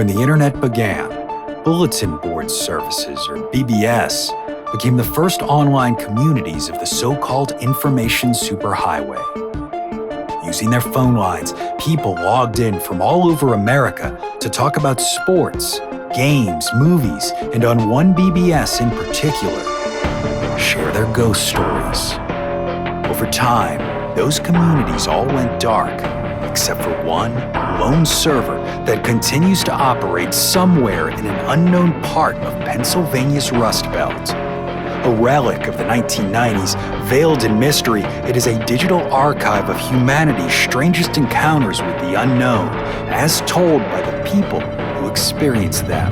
When the internet began, bulletin board services, or BBS, became the first online communities of the so-called information superhighway. Using their phone lines, people logged in from all over America to talk about sports, games, movies, and on one BBS in particular, share their ghost stories. Over time, those communities all went dark, except for one lone server that continues to operate somewhere in an unknown part of Pennsylvania's Rust Belt. A relic of the 1990s, veiled in mystery, it is a digital archive of humanity's strangest encounters with the unknown, as told by the people who experienced them.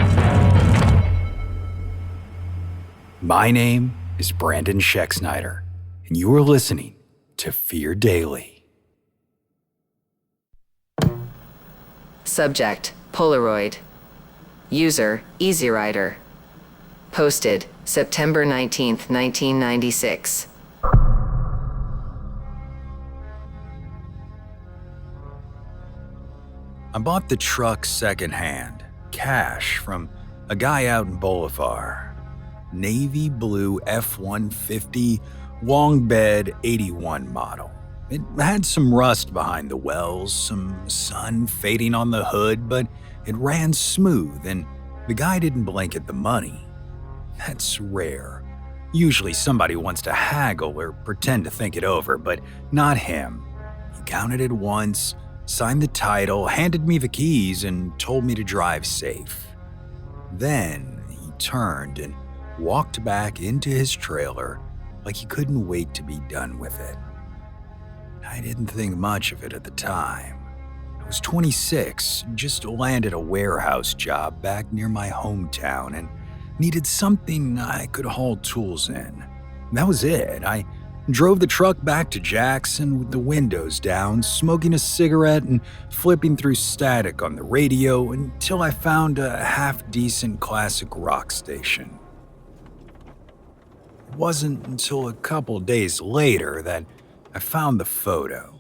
My name is Brandon Schexnayder, and you are listening to Fear Daily. Subject, Polaroid. User, EasyRider. Posted, September 19th, 1996. I bought the truck secondhand, cash, from a guy out in Bolivar. Navy blue F-150, long bed 81 model. It had some rust behind the wells, some sun fading on the hood, but it ran smooth, and the guy didn't blink at the money. That's rare. Usually somebody wants to haggle or pretend to think it over, but not him. He counted it once, signed the title, handed me the keys, and told me to drive safe. Then he turned and walked back into his trailer like he couldn't wait to be done with it. I didn't think much of it at the time. I was 26, just landed a warehouse job back near my hometown and needed something I could haul tools in. That was it. I drove the truck back to Jackson with the windows down, smoking a cigarette and flipping through static on the radio until I found a half-decent classic rock station. It wasn't until a couple days later that I found the photo.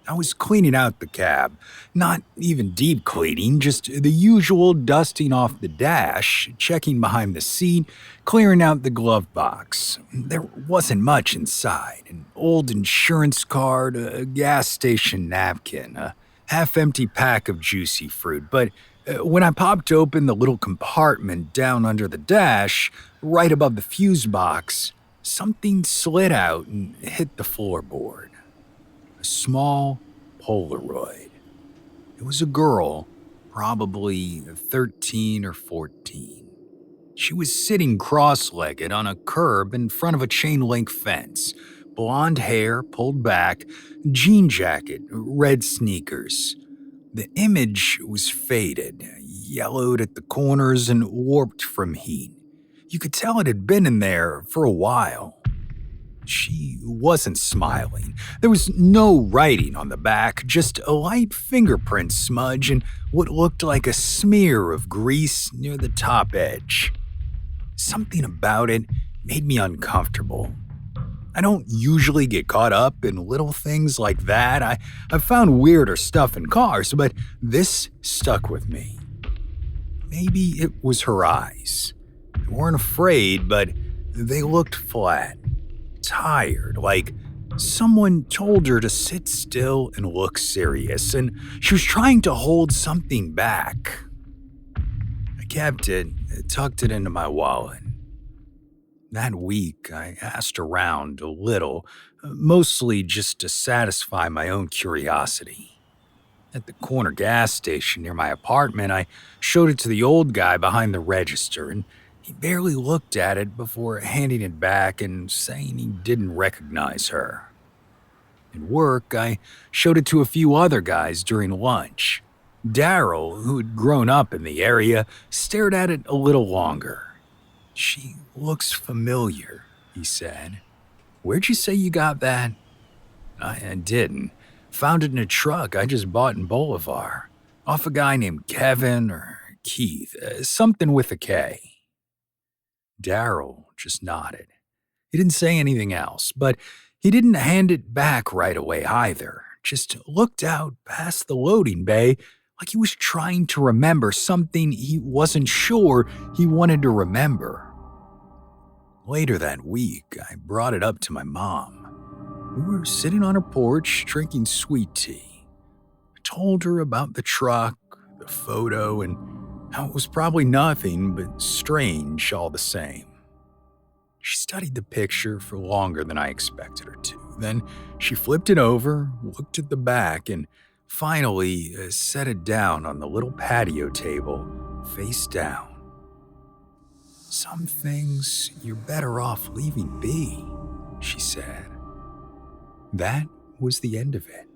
I was cleaning out the cab, not even deep cleaning, just the usual dusting off the dash, checking behind the seat, clearing out the glove box. There wasn't much inside: an old insurance card, a gas station napkin, a half-empty pack of juicy fruit. But when I popped open the little compartment down under the dash, right above the fuse box, something slid out and hit the floorboard. A small Polaroid. It was a girl, probably 13 or 14. She was sitting cross-legged on a curb in front of a chain-link fence, blonde hair pulled back, jean jacket, red sneakers. The image was faded, yellowed at the corners and warped from heat. You could tell it had been in there for a while. She wasn't smiling. There was no writing on the back, just a light fingerprint smudge and what looked like a smear of grease near the top edge. Something about it made me uncomfortable. I don't usually get caught up in little things like that. I've found weirder stuff in cars, but this stuck with me. Maybe it was her eyes. They weren't afraid, but they looked flat. Tired, like someone told her to sit still and look serious, and she was trying to hold something back. I kept it, tucked it into my wallet. That week, I asked around a little, mostly just to satisfy my own curiosity. At the corner gas station near my apartment, I showed it to the old guy behind the register, and he barely looked at it before handing it back and saying he didn't recognize her. At work, I showed it to a few other guys during lunch. Daryl, who had grown up in the area, stared at it a little longer. "She looks familiar," he said. "Where'd you say you got that?" I didn't. Found it in a truck I just bought in Bolivar. Off a guy named Kevin or Keith, something with a K. Daryl just nodded. He didn't say anything else, but he didn't hand it back right away either. Just looked out past the loading bay like he was trying to remember something he wasn't sure he wanted to remember. Later that week, I brought it up to my mom. We were sitting on her porch drinking sweet tea. I told her about the truck, the photo, and how it was probably nothing but strange all the same. She studied the picture for longer than I expected her to. Then she flipped it over, looked at the back, and finally set it down on the little patio table, face down. "Some things you're better off leaving be," she said. That was the end of it.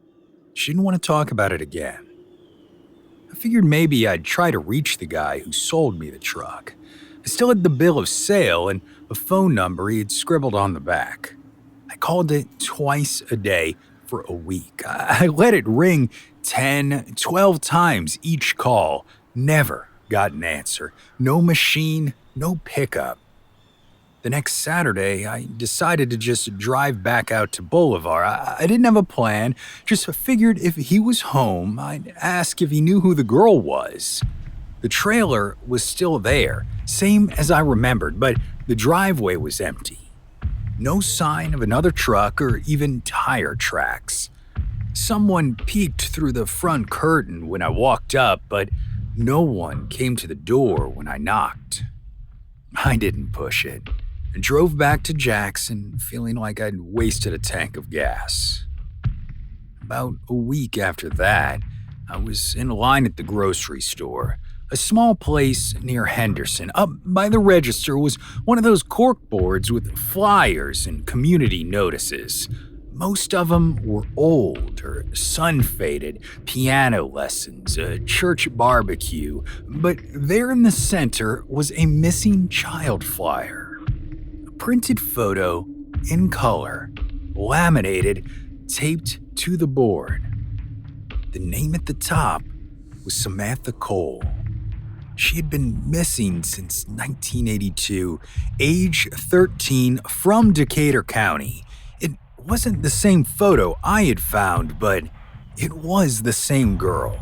She didn't want to talk about it again. I figured maybe I'd try to reach the guy who sold me the truck. I still had the bill of sale and a phone number he had scribbled on the back. I called it twice a day for a week. I let it ring 10, 12 times each call. Never got an answer. No machine, no pickup. The next Saturday, I decided to just drive back out to Bolivar. I didn't have a plan, just figured if he was home, I'd ask if he knew who the girl was. The trailer was still there, same as I remembered, but the driveway was empty. No sign of another truck or even tire tracks. Someone peeked through the front curtain when I walked up, but no one came to the door when I knocked. I didn't push it and drove back to Jackson feeling like I'd wasted a tank of gas. About a week after that, I was in line at the grocery store, a small place near Henderson. Up by the register was one of those cork boards with flyers and community notices. Most of them were old or sun-faded, piano lessons, a church barbecue, but there in the center was a missing child flyer. A printed photo in color, laminated, taped to the board. The name at the top was Samantha Cole. She had been missing since 1982, age 13, from Decatur County. It wasn't the same photo I had found, but it was the same girl.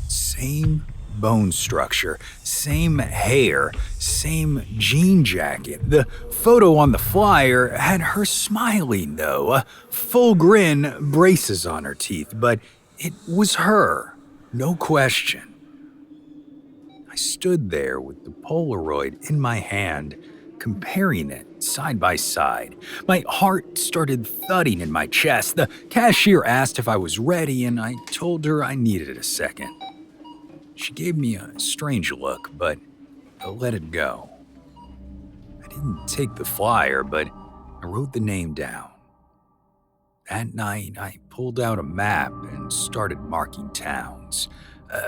Same bone structure, same hair, same jean jacket. The photo on the flyer had her smiling, though, a full grin, braces on her teeth, but it was her, no question. I stood there with the Polaroid in my hand, comparing it side by side. My heart started thudding in my chest. The cashier asked if I was ready, and I told her I needed a second. She gave me a strange look, but I let it go. I didn't take the flyer, but I wrote the name down. That night, I pulled out a map and started marking towns.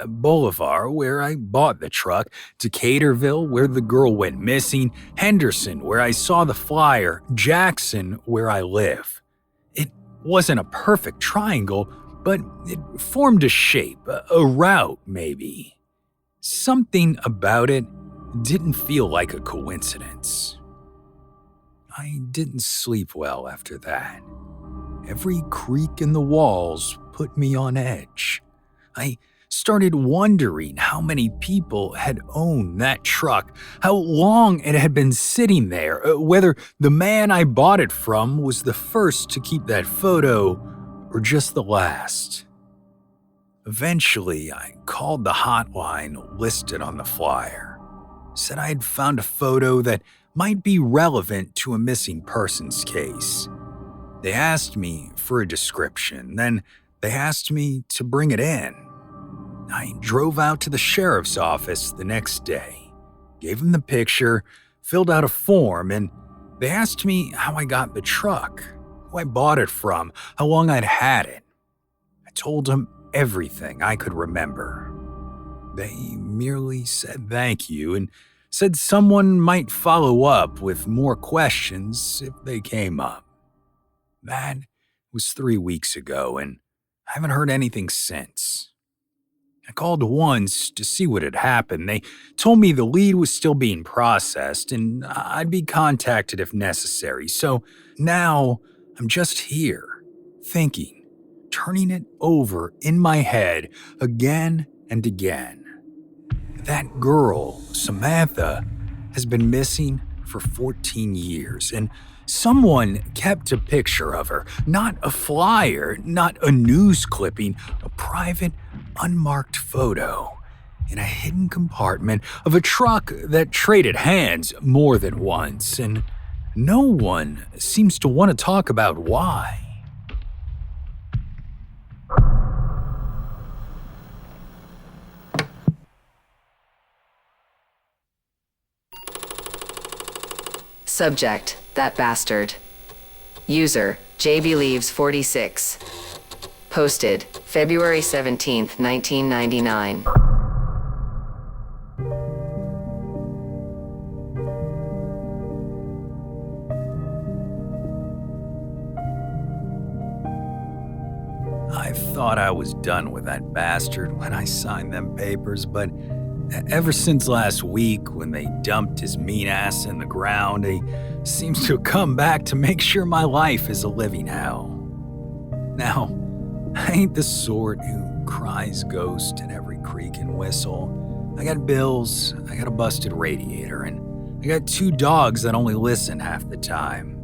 Bolivar, where I bought the truck, Decaturville, where the girl went missing, Henderson, where I saw the flyer, Jackson, where I live. It wasn't a perfect triangle, but it formed a shape, a route maybe. Something about it didn't feel like a coincidence. I didn't sleep well after that. Every creak in the walls put me on edge. I started wondering how many people had owned that truck, how long it had been sitting there, whether the man I bought it from was the first to keep that photo or just the last. Eventually, I called the hotline listed on the flyer, said I had found a photo that might be relevant to a missing persons case. They asked me for a description, then they asked me to bring it in. I drove out to the sheriff's office the next day, gave them the picture, filled out a form, and they asked me how I got the truck, who I bought it from, how long I'd had it. I told them everything I could remember. They merely said thank you and said someone might follow up with more questions if they came up. That was 3 weeks ago, and I haven't heard anything since. I called once to see what had happened. They told me the lead was still being processed and I'd be contacted if necessary. So now I'm just here, thinking, turning it over in my head again and again. That girl, Samantha, has been missing for 14 years, and someone kept a picture of her. Not a flyer, not a news clipping, a private, unmarked photo in a hidden compartment of a truck that traded hands more than once, and no one seems to want to talk about why. Subject, that bastard. User, JBelieves46. Posted, February 17th, 1999. I thought I was done with that bastard when I signed them papers, but ever since last week when they dumped his mean ass in the ground, he seems to have come back to make sure my life is a living hell. Now, I ain't the sort who cries ghost at every creak and whistle. I got bills, I got a busted radiator, and I got 2 dogs that only listen half the time.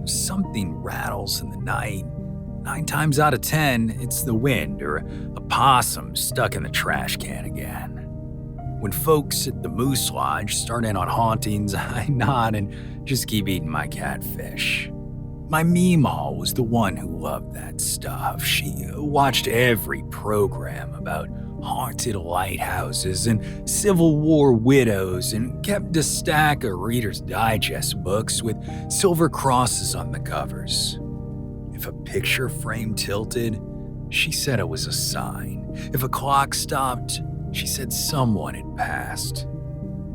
If something rattles in the night, 9 times out of 10, it's the wind or a possum stuck in the trash can again. When folks at the Moose Lodge start in on hauntings, I nod and just keep eating my catfish. My Meemaw was the one who loved that stuff. She watched every program about haunted lighthouses and Civil War widows and kept a stack of Reader's Digest books with silver crosses on the covers. If a picture frame tilted, she said it was a sign. If a clock stopped, she said someone had passed.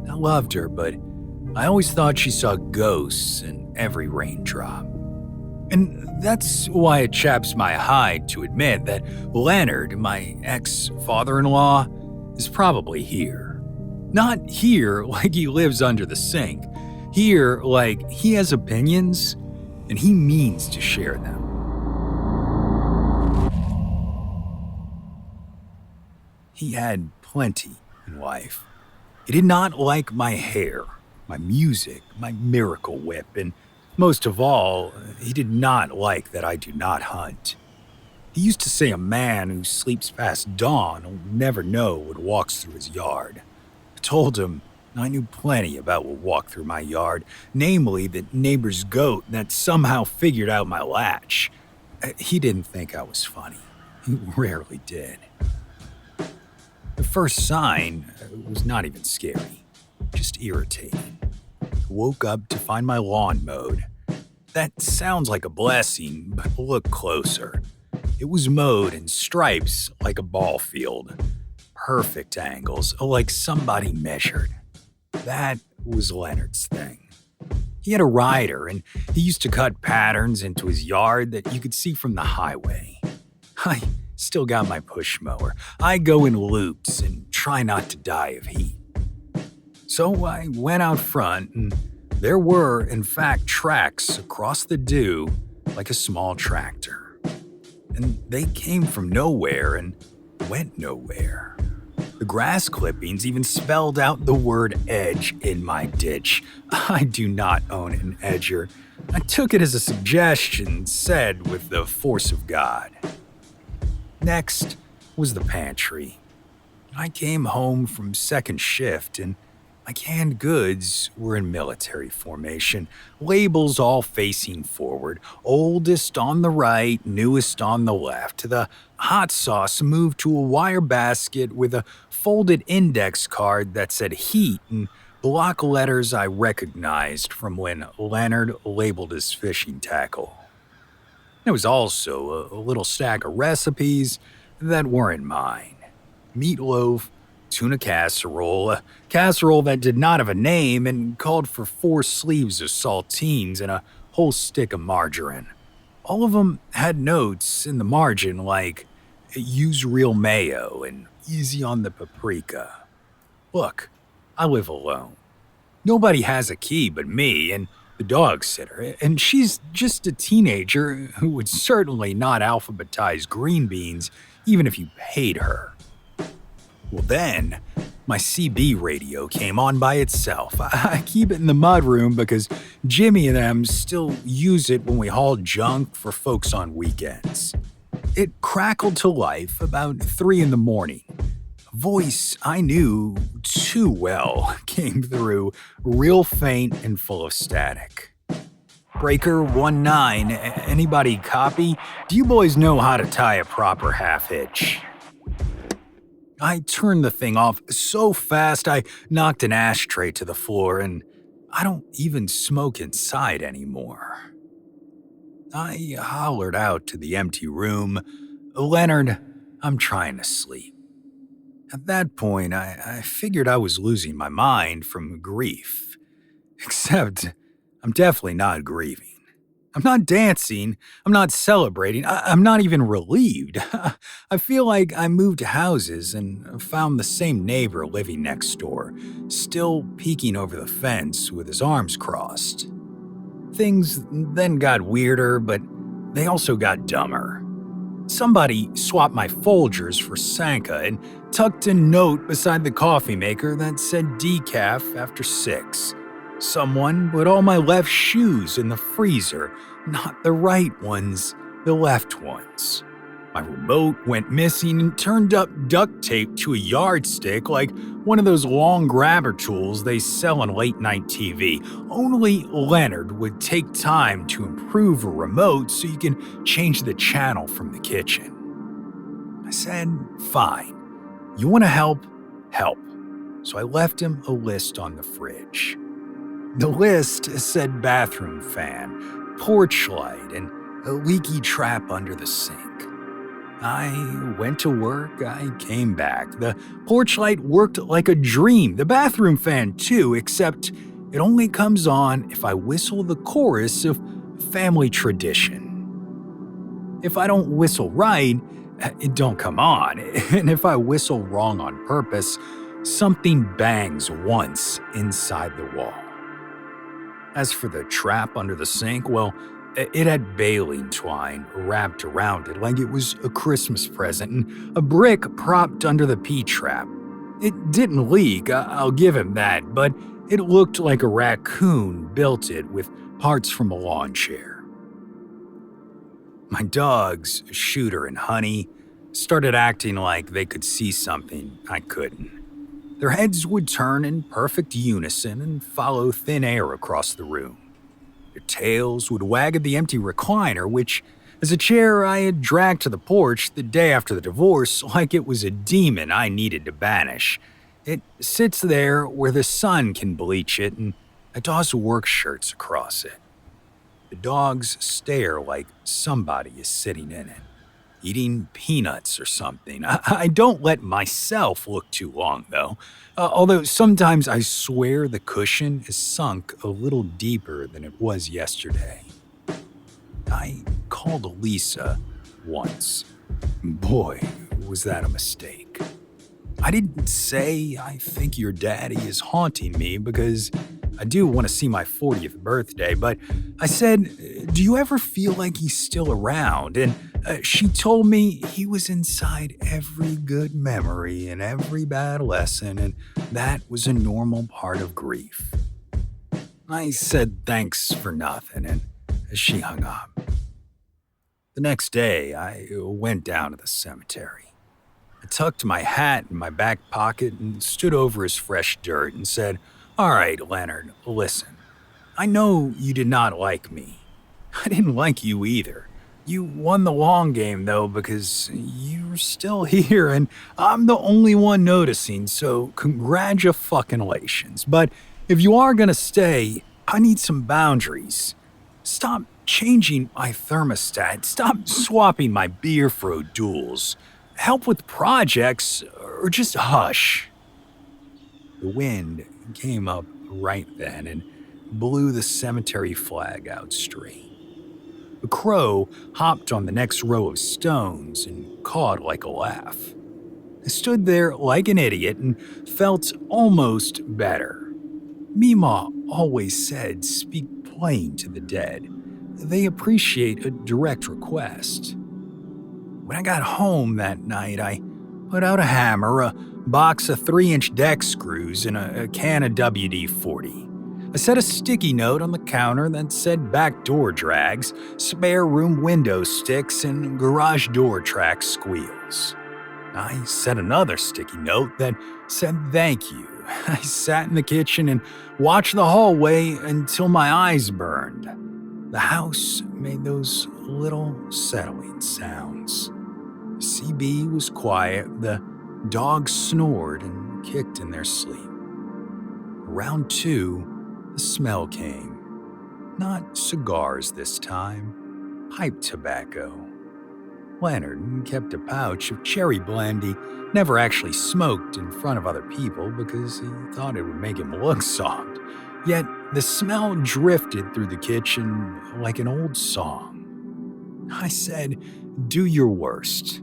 I loved her, but I always thought she saw ghosts in every raindrop. And that's why it chaps my hide to admit that Leonard, my ex-father-in-law, is probably here. Not here like he lives under the sink. Here like he has opinions and he means to share them. He had plenty in life. He did not like my hair, my music, my miracle whip, and most of all, he did not like that I do not hunt. He used to say a man who sleeps past dawn will never know what walks through his yard. I told him I knew plenty about what walked through my yard, namely the neighbor's goat that somehow figured out my latch. He didn't think I was funny. He rarely did. The first sign was not even scary, just irritating. I woke up to find my lawn mowed. That sounds like a blessing, but look closer. It was mowed in stripes like a ball field. Perfect angles, like somebody measured. That was Leonard's thing. He had a rider, and he used to cut patterns into his yard that you could see from the highway. I still got my push mower. I go in loops and try not to die of heat. So I went out front, and there were, in fact, tracks across the dew like a small tractor. And they came from nowhere and went nowhere. The grass clippings even spelled out the word edge in my ditch. I do not own an edger. I took it as a suggestion said with the force of God. Next was the pantry. I came home from second shift and my canned goods were in military formation, labels all facing forward, oldest on the right, newest on the left. The hot sauce moved to a wire basket with a folded index card that said heat and block letters I recognized from when Leonard labeled his fishing tackle. There was also a little stack of recipes that weren't mine. Meatloaf, tuna casserole, a casserole that did not have a name and called for 4 sleeves of saltines and a whole stick of margarine. All of them had notes in the margin like, use real mayo and easy on the paprika. Look, I live alone. Nobody has a key but me and the dog sitter, and she's just a teenager who would certainly not alphabetize green beans even if you paid her. Well, then, my CB radio came on by itself. I keep it in the mudroom because Jimmy and them still use it when we haul junk for folks on weekends. It crackled to life about 3 in the morning. A voice I knew too well came through, real faint and full of static. Breaker 19, anybody copy? Do you boys know how to tie a proper half hitch? I turned the thing off so fast I knocked an ashtray to the floor, and I don't even smoke inside anymore. I hollered out to the empty room, "Leonard, I'm trying to sleep." At that point, I figured I was losing my mind from grief. Except, I'm definitely not grieving. I'm not dancing. I'm not celebrating. I'm not even relieved. I feel like I moved houses and found the same neighbor living next door, still peeking over the fence with his arms crossed. Things then got weirder, but they also got dumber. Somebody swapped my Folgers for Sanka and tucked a note beside the coffee maker that said decaf after 6. Someone put all my left shoes in the freezer, not the right ones, the left ones. My remote went missing and turned up duct tape to a yardstick like one of those long grabber tools they sell on late night TV. Only Leonard would take time to improve a remote so you can change the channel from the kitchen. I said, "Fine. You want to help? Help." So I left him a list on the fridge. The list said bathroom fan, porch light, and a leaky trap under the sink. I went to work, I came back. The porch light worked like a dream. The bathroom fan too, except it only comes on if I whistle the chorus of family tradition. If I don't whistle right, it don't come on. And if I whistle wrong on purpose, something bangs once inside the wall. As for the trap under the sink, well, it had baling twine wrapped around it like it was a Christmas present and a brick propped under the P-trap. It didn't leak, I'll give him that, but it looked like a raccoon built it with parts from a lawn chair. My dogs, Shooter and Honey, started acting like they could see something I couldn't. Their heads would turn in perfect unison and follow thin air across the room. Their tails would wag at the empty recliner, which is a chair I had dragged to the porch the day after the divorce like it was a demon I needed to banish. It sits there where the sun can bleach it, and I toss work shirts across it. The dogs stare like somebody is sitting in it, eating peanuts or something. I don't let myself look too long, though, although sometimes I swear the cushion is sunk a little deeper than it was yesterday. I called Lisa once. Boy, was that a mistake. I didn't say I think your daddy is haunting me because I do want to see my 40th birthday, but I said, "Do you ever feel like he's still around?" And she told me he was inside every good memory and every bad lesson, and that was a normal part of grief. I said thanks for nothing, and she hung up. The next day, I went down to the cemetery. I tucked my hat in my back pocket and stood over his fresh dirt and said, "All right, Leonard, listen. I know you did not like me. I didn't like you either. You won the long game, though, because you're still here and I'm the only one noticing, so congratulations. But if you are gonna stay, I need some boundaries. Stop changing my thermostat. Stop swapping my beer for O'Doul's. Help with projects, or just hush." The wind came up right then and blew the cemetery flag out straight. A crow hopped on the next row of stones and cawed like a laugh. I stood there like an idiot and felt almost better. Mima always said, "Speak plain to the dead. They appreciate a direct request." When I got home that night, I put out a hammer, a box of 3-inch deck screws, and a can of WD-40. I set a sticky note on the counter that said back door drags, spare room window sticks, and garage door track squeals. I set another sticky note that said thank you. I sat in the kitchen and watched the hallway until my eyes burned. The house made those little settling sounds. The CB was quiet, the dogs snored and kicked in their sleep. Around 2, the smell came. Not cigars this time, pipe tobacco. Leonard kept a pouch of cherry blend he never actually smoked in front of other people because he thought it would make him look soft. Yet the smell drifted through the kitchen like an old song. I said, "Do your worst,"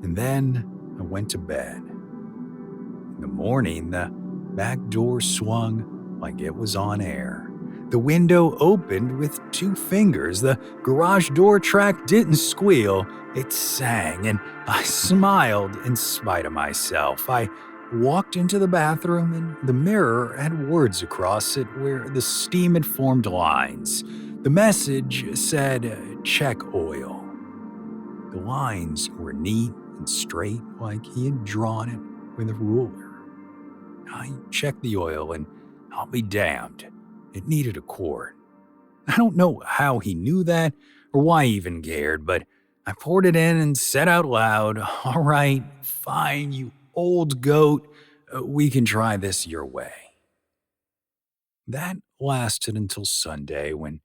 and then I went to bed. In the morning, the back door swung like it was on air. The window opened with 2 fingers. The garage door track didn't squeal, it sang, and I smiled in spite of myself. I walked into the bathroom, and the mirror had words across it where the steam had formed lines. The message said, "Check oil." The lines were neat and straight, like he had drawn it with a ruler. I checked the oil, and I'll be damned, it needed a quart. I don't know how he knew that or why he even cared, but I poured it in and said out loud, "All right, fine, you old goat, we can try this your way." That lasted until Sunday when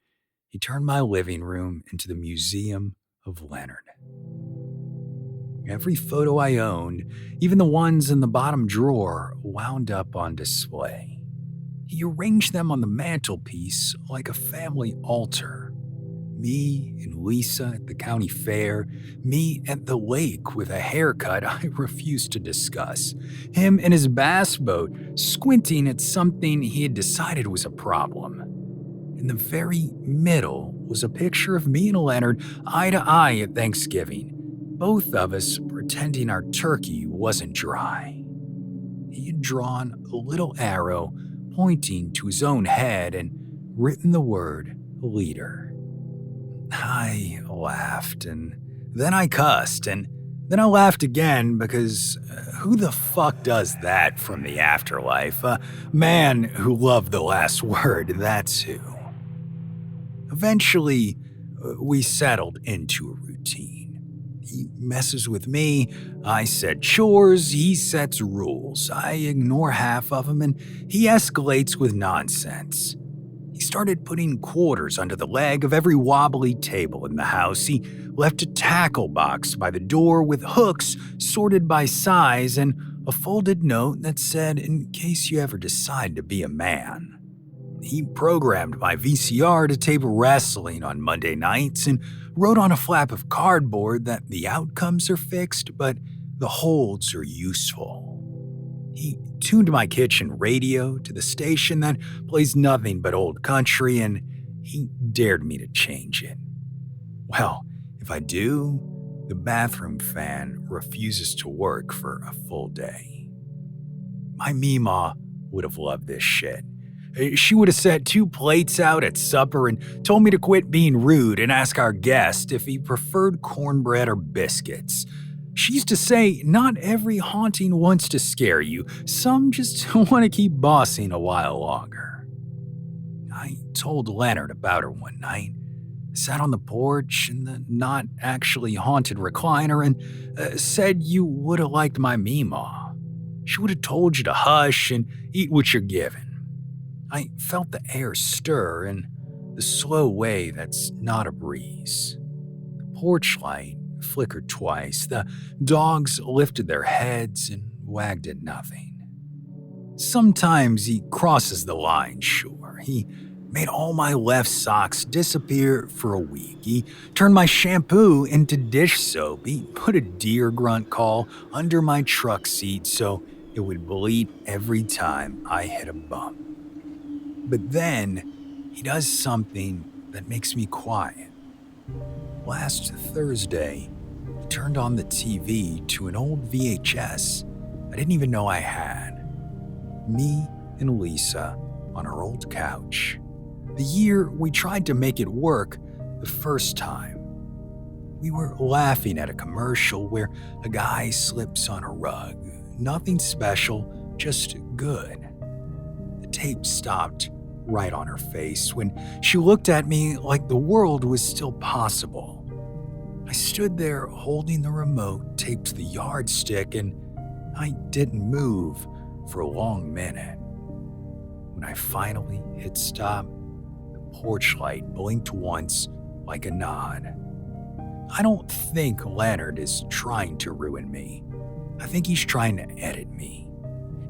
he turned my living room into the Museum of Leonard. Every photo I owned, even the ones in the bottom drawer, wound up on display. He arranged them on the mantelpiece like a family altar. Me and Lisa at the county fair, me at the lake with a haircut I refused to discuss, him in his bass boat squinting at something he had decided was a problem. In the very middle was a picture of me and Leonard eye to eye at Thanksgiving, both of us pretending our turkey wasn't dry. He had drawn a little arrow pointing to his own head and written the word leader. I laughed, and then I cussed, and then I laughed again because who the fuck does that from the afterlife? A man who loved the last word, that's who. Eventually, we settled into a routine. He messes with me, I set chores, he sets rules. I ignore half of them, and he escalates with nonsense. He started putting quarters under the leg of every wobbly table in the house. He left a tackle box by the door with hooks sorted by size and a folded note that said, "In case you ever decide to be a man." He programmed my VCR to tape wrestling on Monday nights and wrote on a flap of cardboard that the outcomes are fixed, but the holds are useful. He tuned my kitchen radio to the station that plays nothing but old country, and he dared me to change it. Well, if I do, the bathroom fan refuses to work for a full day. My Meemaw would have loved this shit. She would have set 2 plates out at supper and told me to quit being rude and ask our guest if he preferred cornbread or biscuits. She used to say, not every haunting wants to scare you. Some just want to keep bossing a while longer. I told Leonard about her one night. I sat on the porch in the not actually haunted recliner and said you would have liked my Meemaw. She would have told you to hush and eat what you're given. I felt the air stir in the slow way that's not a breeze. The porch light flickered twice. The dogs lifted their heads and wagged at nothing. Sometimes he crosses the line, sure. He made all my left socks disappear for a week. He turned my shampoo into dish soap. He put a deer grunt call under my truck seat so it would bleat every time I hit a bump. But then he does something that makes me quiet. Last Thursday, I turned on the TV to an old VHS I didn't even know I had. Me and Lisa on our old couch. The year we tried to make it work the first time. We were laughing at a commercial where a guy slips on a rug. Nothing special, just good. The tape stopped right on her face when she looked at me like the world was still possible. I stood there holding the remote taped to the yardstick, and I didn't move for a long minute. When I finally hit stop, the porch light blinked once like a nod. I don't think Leonard is trying to ruin me. I think he's trying to edit me.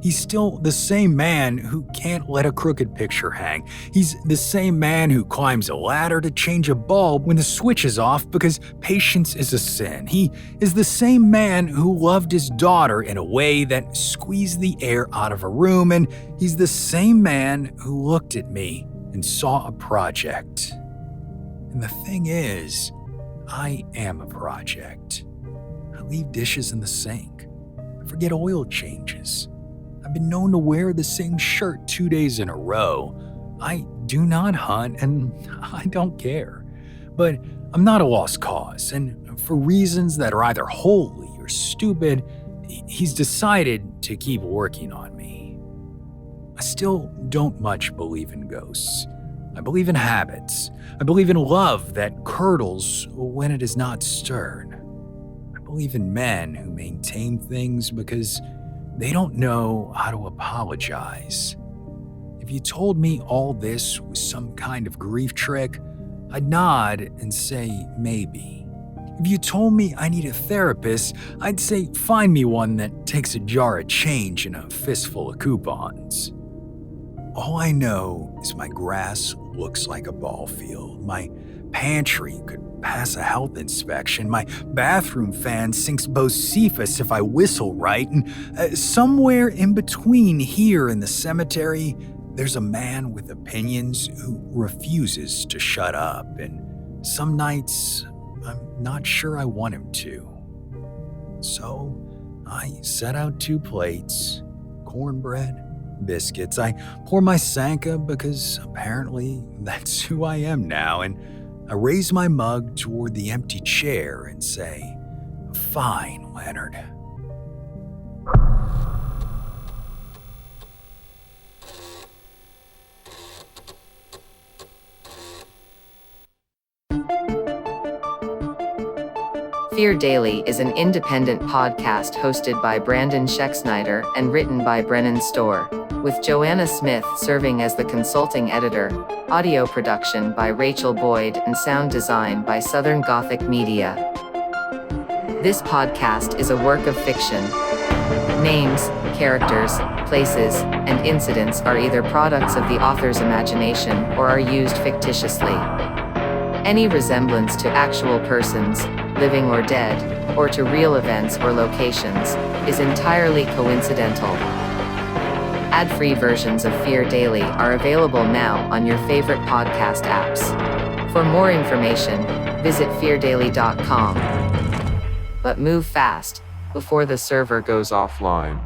He's still the same man who can't let a crooked picture hang. He's the same man who climbs a ladder to change a bulb when the switch is off because patience is a sin. He is the same man who loved his daughter in a way that squeezed the air out of a room, and he's the same man who looked at me and saw a project. And the thing is, I am a project. I leave dishes in the sink. I forget oil changes. I've been known to wear the same shirt 2 days in a row. I do not hunt, and I don't care. But I'm not a lost cause, and for reasons that are either holy or stupid, he's decided to keep working on me. I still don't much believe in ghosts. I believe in habits. I believe in love that curdles when it is not stirred. I believe in men who maintain things because they don't know how to apologize. If you told me all this was some kind of grief trick, I'd nod and say maybe. If you told me I need a therapist, I'd say find me one that takes a jar of change and a fistful of coupons. All I know is my grass looks like a ball field. My pantry could pass a health inspection. My bathroom fan sinks Bocephus if I whistle right. And somewhere in between here and the cemetery, there's a man with opinions who refuses to shut up. And some nights, I'm not sure I want him to. So I set out 2 plates, cornbread, biscuits. I pour my Sanka because apparently that's who I am now, and I raise my mug toward the empty chair and say, "Fine, Leonard." Fear Daily is an independent podcast hosted by Brandon Schexnayder and written by Brennan Storr, with Joanna Smith serving as the consulting editor, audio production by Rachel Boyd, and sound design by Southern Gothic Media. This podcast is a work of fiction. Names, characters, places, and incidents are either products of the author's imagination or are used fictitiously. Any resemblance to actual persons, living or dead, or to real events or locations, is entirely coincidental. Ad-free versions of Fear Daily are available now on your favorite podcast apps. For more information, visit feardaily.com. But move fast, before the server goes offline.